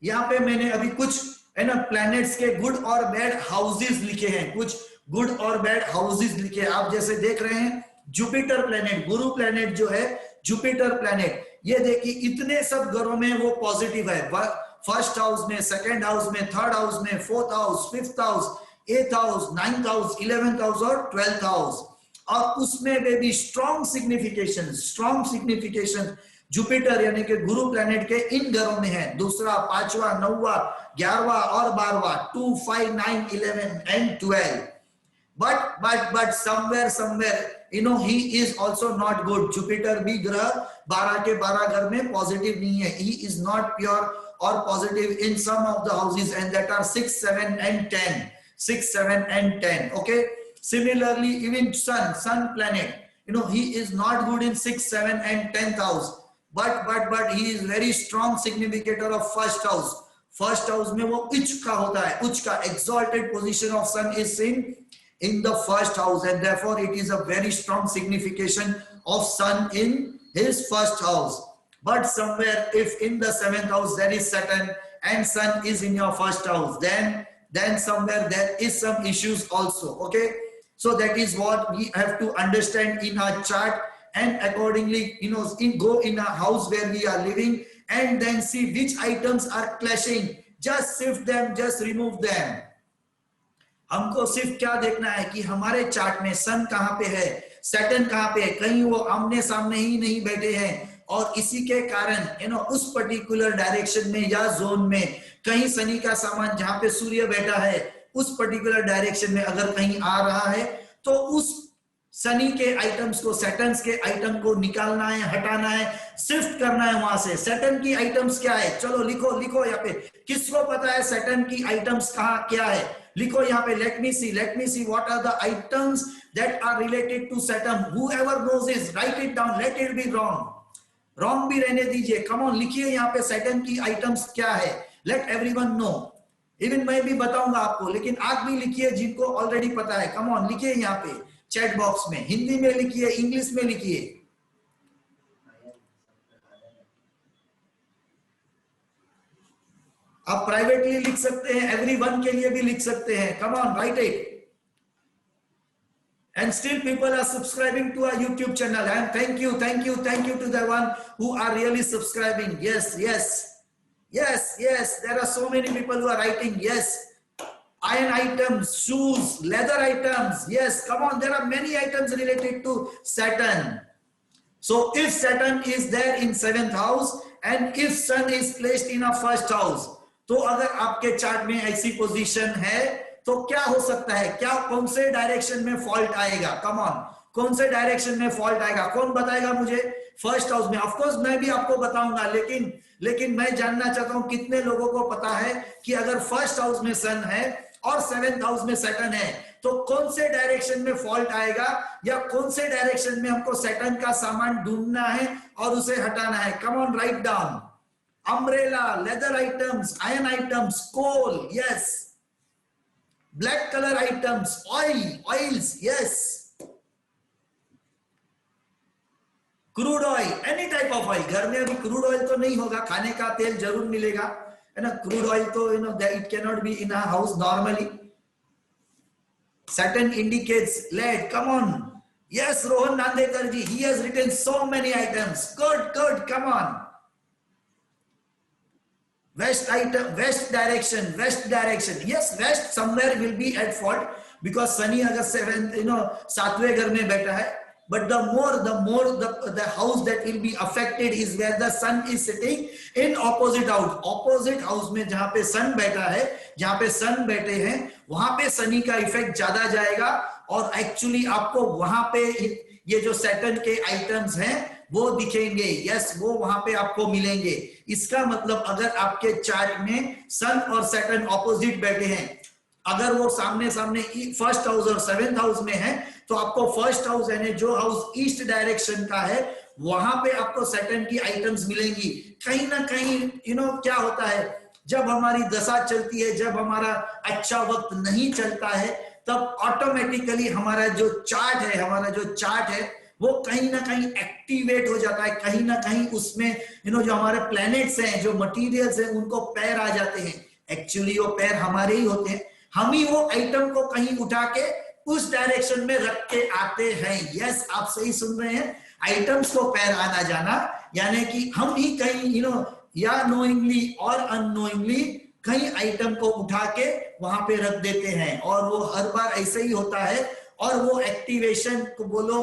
यहाँ पे मैंने अभी कुछ है ना प्लैनेट्स के गुड और बैड हाउसेस लिखे हैं, कुछ गुड और बैड हाउसेस लिखे हैं। आप जैसे देख रहे हैं जुपिटर प्लैनेट, गुरु प्लैनेट जो है जुपिटर प्लैनेट, ये देखिए इतने सब घरों में वो पॉजिटिव है। फर्स्ट हाउस में, सेकंड हाउस में, थर्ड हाउस में, फोर्थ हाउस, फिफ्थ हाउस, एथ house, ninth house, 11th house और 12th हाउस। और उसमें भी स्ट्रॉन्ग सिग्निफिकेशन जुपिटर यानी कि गुरु प्लैनेट के इन घरों में है। दूसरा, पांचवा, नौवा, 11वां और 12वां, 2, 5, 9, 11 and 12। but somewhere he is also not good. Jupiter भी ग्रह 12 के 12 घर में पॉजिटिव नहीं है। he is not pure or positive in some of the houses, and that are 6, 7 and 10, 6, 7 and 10. Okay, similarly even sun planet, he is not good in 6, 7 and 10th house, but he is very strong significator of first house. First house में वो उच्च का होता है, उच्च का exalted position of sun is seen in the first house, and therefore it is a very strong signification of sun in his first house. But somewhere if in the 7th house there is Saturn and sun is in your first house, then somewhere there is some issues also. Okay, so that is what we have to understand in our chart, and accordingly go in a house where we are living and then see which items are clashing. Just shift them, just remove them. हमको सिर्फ क्या देखना है कि हमारे chart में सन कहां पे है, सैटर्न कहां पे है, कहीं वो आमने सामने ही नहीं बैठे हैं, और इसी के कारण उस पर्टिकुलर डायरेक्शन में या जोन में कहीं शनि का सामान जहां पे सूर्य बैठा है उस पर्टिकुलर डायरेक्शन में अगर कहीं आ रहा है तो उस शनि के आइटम्स को, सैटर्न के आइटम को निकालना है, हटाना है, शिफ्ट करना है वहां से। सैटर्न की आइटम्स क्या है, चलो लिखो यहाँ पे, किसको पता है सैटर्न की आइटम्स कहां क्या है, लिखो यहाँ पे। Let me see what are the items that are related to Saturn. Whoever knows it, write it down, let it be wrong भी रहने दीजिए। कम ऑन, लिखिए यहाँ पे सैटर्न की आइटम्स क्या है, लेट एवरीवन नो। इवन मैं भी बताऊंगा आपको, लेकिन आप भी लिखिए जिनको ऑलरेडी पता है। कम ऑन, लिखिए यहाँ पे चैट बॉक्स में, हिंदी में लिखिए, इंग्लिश में लिखिए। आप प्राइवेटली लिख सकते हैं, एवरीवन के लिए भी लिख सकते हैं। कम on, write it. And still people are subscribing to our YouTube channel, and thank you to the one who are really subscribing. Yes, there are so many people who are writing. Yes, iron items, shoes, leather items. Yes, come on, there are many items related to Saturn. So if Saturn is there in 7th house and if sun is placed in a first house, तो अगर आपके chart में ऐसी position है तो क्या हो सकता है, क्या कौन से डायरेक्शन में फॉल्ट आएगा? कम ऑन, कौन से डायरेक्शन में फॉल्ट आएगा, कौन बताएगा मुझे? फर्स्ट हाउस में। ऑफ कोर्स मैं भी आपको बताऊंगा, लेकिन मैं जानना चाहता हूं कितने लोगों को पता है कि अगर फर्स्ट हाउस में सन है और 7th हाउस में सैटर्न है तो कौन से डायरेक्शन में फॉल्ट आएगा, या कौन से डायरेक्शन में हमको सैटर्न का सामान ढूंढना है और उसे हटाना है? Come on, write down. Umbrella, leather items, iron items, coal, yes, black colour items, oils, yes, crude oil, any type of oil. घर में अभी क्रूड ऑयल तो नहीं होगा, खाने का तेल जरूर मिलेगा, है ना। क्रूड ऑयल तो it can not be in a house normally. Saturn indicates lead. Come on, yes, Rohan Nandekar ji, he has written so many items. Good, come on. West direction. Yes, west somewhere will be at fault because Shani agar 7th, 7वें घर में बैठा है. But the more the house that will be affected is where the sun is sitting in opposite house. Opposite house में जहां पे sun बैठा है, जहां पे sun बैठे हैं, वहां पे शनि का इफेक्ट ज्यादा जाएगा और एक्चुअली आपको वहां पे ये जो सैटर्न के आइटम्स हैं वो दिखेंगे। यस, वो वहां पे आपको मिलेंगे। इसका मतलब अगर आपके चार्ट में सन और सैटर्न ऑपोजिट बैठे हैं, अगर वो सामने फर्स्ट हाउस और 7th हाउस में है, तो आपको फर्स्ट हाउस यानी जो हाउस ईस्ट डायरेक्शन का है वहां पे आपको सैटर्न की आइटम्स मिलेंगी। कहीं ना कहीं क्या होता है, जब हमारी दशा चलती है, जब हमारा अच्छा वक्त नहीं चलता है, तब ऑटोमेटिकली हमारा जो चार्ट है वो कहीं ना कहीं एक्टिवेट हो जाता है, कहीं ना कहीं उसमें जो हमारे प्लैनेट्स हैं, जो मटीरियल्स हैं, उनको पैर आ जाते हैं। एक्चुअली वो पैर हमारे ही होते हैं, हम ही वो आइटम को कहीं उठा के उस डायरेक्शन में रख के आते हैं। यस, आप सही सुन रहे हैं, आइटम्स को पैर आना जाना, यानी कि हम ही कहीं या नोइंगली और अननोइंगली कहीं आइटम को उठा के वहां पे रख देते हैं, और वो हर बार ऐसे ही होता है। और वो एक्टिवेशन को बोलो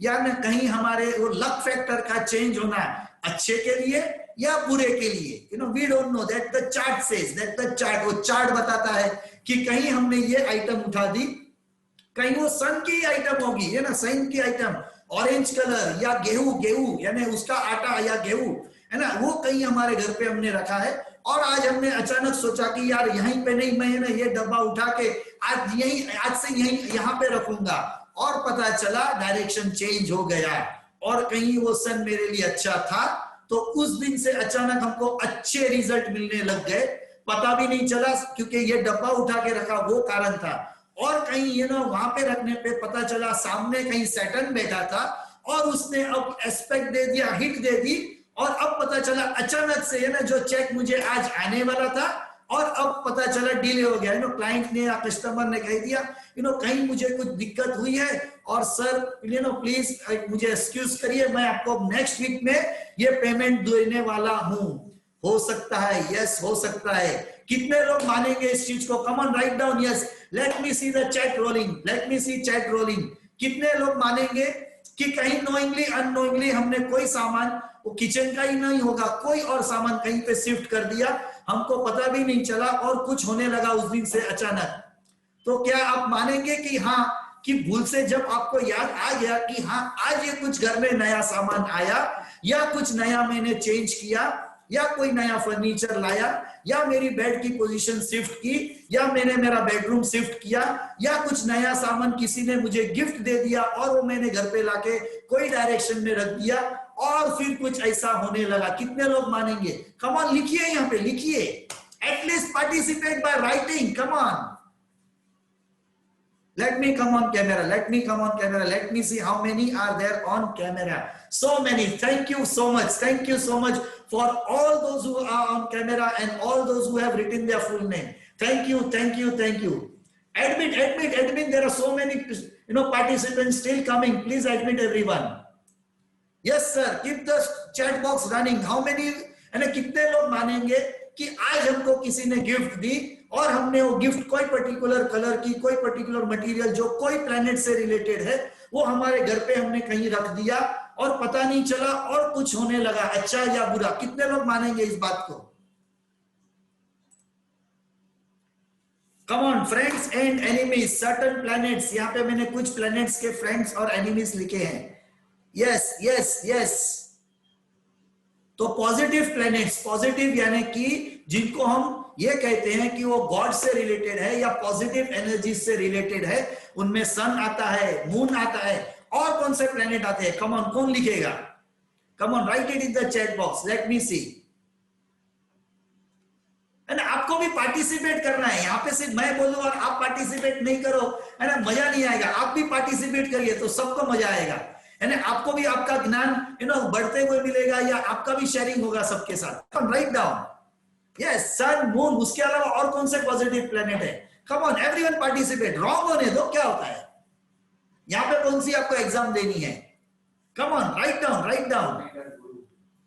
या न कहीं हमारे वो लक फैक्टर का चेंज होना अच्छे के लिए या बुरे के लिए, we don't know, that the chart says, that the chart, वो चार्ट बताता है कि कहीं हमने ये आइटम उठा दी, कहीं वो सन की आइटम होगी, है ना, सन की आइटम, ऑरेंज कलर, या गेहूं यानी उसका आटा या गेहूं, है ना, वो कहीं हमारे घर पे हमने रखा है। और आज हमने अचानक सोचा कि यार यहीं पे नहीं, मैं ना ये डब्बा उठा के आज से यहाँ पे रखूंगा, और पता चला डायरेक्शन चेंज हो गया, और कहीं वो सन मेरे लिए अच्छा था, तो उस दिन से अचानक हमको अच्छे रिजल्ट मिलने लग गए, पता भी नहीं चला, क्योंकि ये डब्बा उठा के रखा वो कारण था। और कहीं वहां पे रखने पे पता चला सामने कहीं सैटर्न बैठा था, और उसने अब एस्पेक्ट दे दिया, हिट दे दी, और अब पता चला अचानक से जो चेक मुझे आज आने वाला था, और अब पता चला डिले हो गया। क्लाइंट ने या कस्टमर ने कह दिया कहीं मुझे कुछ दिक्कत हुई है, और सर प्लीज मुझे एक्सक्यूज करिए, मैं आपको नेक्स्ट वीक में ये पेमेंट देने वाला हूं। हो सकता है, यस हो सकता है। कितने लोग मानेंगे इस चीज को? Come on, write down, yes, let me see the chat rolling, let me see chat rolling. कितने लोग मानेंगे कि कहीं नोइंगली अननोइंगली हमने कोई सामान, वो किचन का ही नहीं होगा, कोई और सामान कहीं पे शिफ्ट कर दिया, हमको पता भी नहीं चला, और कुछ होने लगा उस दिन से अचानक। तो क्या आप मानेंगे कि हाँ, कि भूल से जब आपको याद आ गया कि हाँ आज ये कुछ घर में नया सामान आया, या कुछ नया मैंने चेंज किया, या कोई नया फर्नीचर लाया, या मेरी बेड की पोजीशन शिफ्ट की, या मैंने मेरा बेडरूम शिफ्ट किया, या कुछ नया सामान किसी ने मुझे गिफ्ट दे दिया, और वो मैंने घर पे लाके कोई डायरेक्शन में रख दिया, और फिर कुछ ऐसा होने लगा। कितने लोग मानेंगे? कम ऑन, लिखिए, यहाँ पे लिखिए, at least participate by writing, come on. Let me come on camera, let me come on camera, let me see how many are there on camera. So many. Thank you so much, thank you so much for all those who are on camera and all those who have written their full name. Thank you, thank you, thank you. Admit, there are so many participants still coming. Please admit everyone. Yes sir, keep the chat box running. How many, कितने लोग मानेंगे कि आज हमको किसी ने gift दी, और हमने वो गिफ्ट कोई पर्टिकुलर कलर की, कोई पर्टिकुलर मटेरियल जो कोई प्लैनेट से रिलेटेड है, वो हमारे घर पे हमने कहीं रख दिया, और पता नहीं चला, और कुछ होने लगा, अच्छा या बुरा? कितने लोग मानेंगे इस बात को? Come on, friends and enemies, certain planets, यहाँ पे मैंने कुछ प्लैनेट्स के फ्रेंड्स और एनिमीज लिखे हैं। Yes yes yes. तो पॉजिटिव प्लैनेट्स, पॉजिटिव यानी कि जिनको हम ये कहते हैं कि वो गॉड से रिलेटेड है या पॉजिटिव एनर्जी से रिलेटेड है, उनमें सन आता है, मून आता है, और कौन से प्लैनेट आते हैं? कम ऑन, कौन लिखेगा? Come on, write it in the chat box, let me see. आपको भी पार्टिसिपेट करना है, यहाँ पे सिर्फ मैं बोलूं और आप पार्टिसिपेट नहीं करो, है ना, मजा नहीं आएगा। आप भी पार्टिसिपेट करिए तो सबको मजा आएगा, है ना, आपको भी आपका ज्ञान बढ़ते हुए मिलेगा, या आपका भी शेयरिंग होगा सबके साथ। राइट डाउन, यस, सन, मून, उसके अलावा और कौन से पॉजिटिव प्लैनेट है? Come on, everyone participate, wrong होने दो, क्या होता है यहाँ पे? कौन सी आपको एग्जाम देनी है? Come on, write down, write down.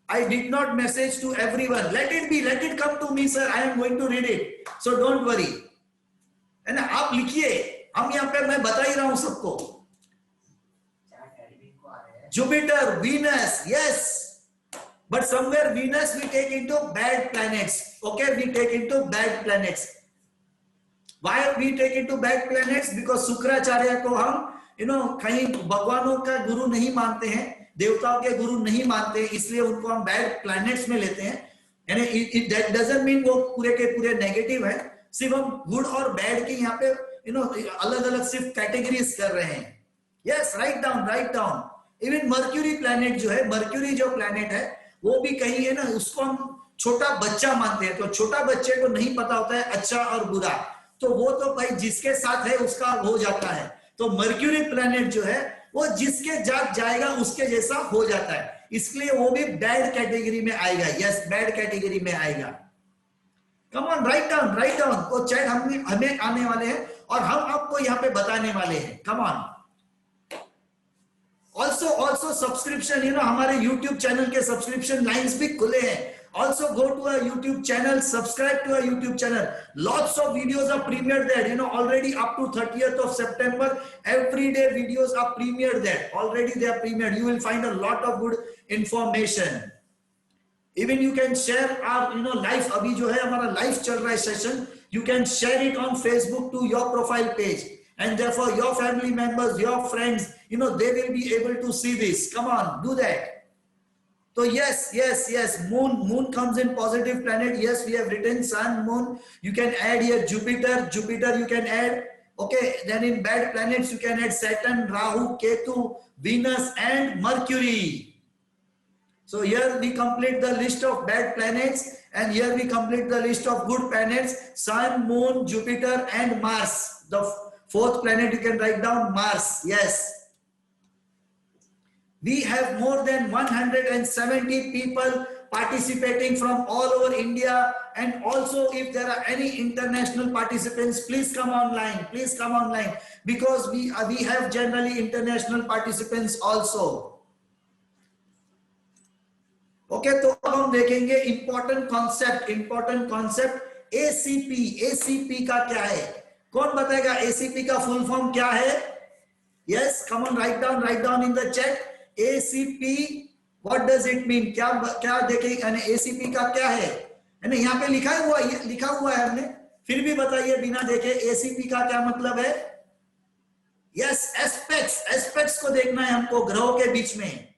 I did not message to everyone. Let it come to me, sir. I am going to read it. So don't worry. है ना, आप लिखिए, हम यहाँ पे मैं बता ही रहा हूं सबको। Jupiter, Venus, yes. But somewhere Venus we take into bad planets. Okay, we take into bad planets. Why we take into bad planets? Because Shukracharya को हम कहीं भगवानों का गुरु नहीं मानते हैं, देवताओं के गुरु नहीं मानते, इसलिए उनको हम बैड प्लैनेट्स में लेते हैं। यानी दैट डजंट मीन वो पूरे के पूरे नेगेटिव है, सिर्फ हम गुड और बैड की यहाँ पे अलग अलग सिर्फ कैटेगरीज कर रहे हैं। Yes, write down, write down. Even mercury planet जो है, मर्क्यूरी जो प्लैनेट है, वो भी कहीं है ना, उसको हम छोटा बच्चा मानते हैं। तो छोटा बच्चे को नहीं पता होता है अच्छा और बुरा, तो वो तो भाई जिसके साथ है उसका हो जाता है। तो मर्क्यूरी प्लैनेट जो है वो जिसके जाग जाएगा उसके जैसा हो जाता है, इसलिए वो भी बैड कैटेगरी में आएगा। यस, बैड कैटेगरी में आएगा। कम ऑन, राइट डाउन वो चैट हमें आने वाले हैं और हम आपको यहाँ पे बताने वाले हैं। Come on. ऑल्सो सब्सक्रिप्शन, हमारे यूट्यूब चैनल के सब्सक्रिप्शन लाइंस भी खुले हैं। Also go to our YouTube channel, subscribe to our YouTube channel. Lots of videos are premiered there. Already up to 30th of September, every day videos are premiered there. Already they are premiered. You will find a lot of good information. Even you can share our, live. अभी जो है हमारा live चल रहा है session. You can share it on Facebook to your profile page, and therefore your family members, your friends, they will be able to see this. Come on, do that. So yes, moon comes in positive planet. Yes, we have written sun, moon. You can add here Jupiter you can add. Okay, then in bad planets you can add Saturn, Rahu, Ketu, Venus and Mercury. So here we complete the list of bad planets, and here we complete the list of good planets: sun, moon, Jupiter and Mars. The fourth planet you can write down Mars. Yes. We have more than 170 people participating from all over India, and also if there are any international participants, please come online, because we have generally international participants also. Okay, तो अब हम देखेंगे important concept ACP का क्या है? कौन बताएगा ACP का full form क्या है? Yes, come on, write down in the chat. ACP, what does it mean? क्या देखें, ACP का क्या है? यहाँ पे लिखा हुआ है हमने, फिर भी बताइए बिना देखे ACP का क्या मतलब है? यस, एस्पेक्ट्स को देखना है हमको ग्रहों के बीच में।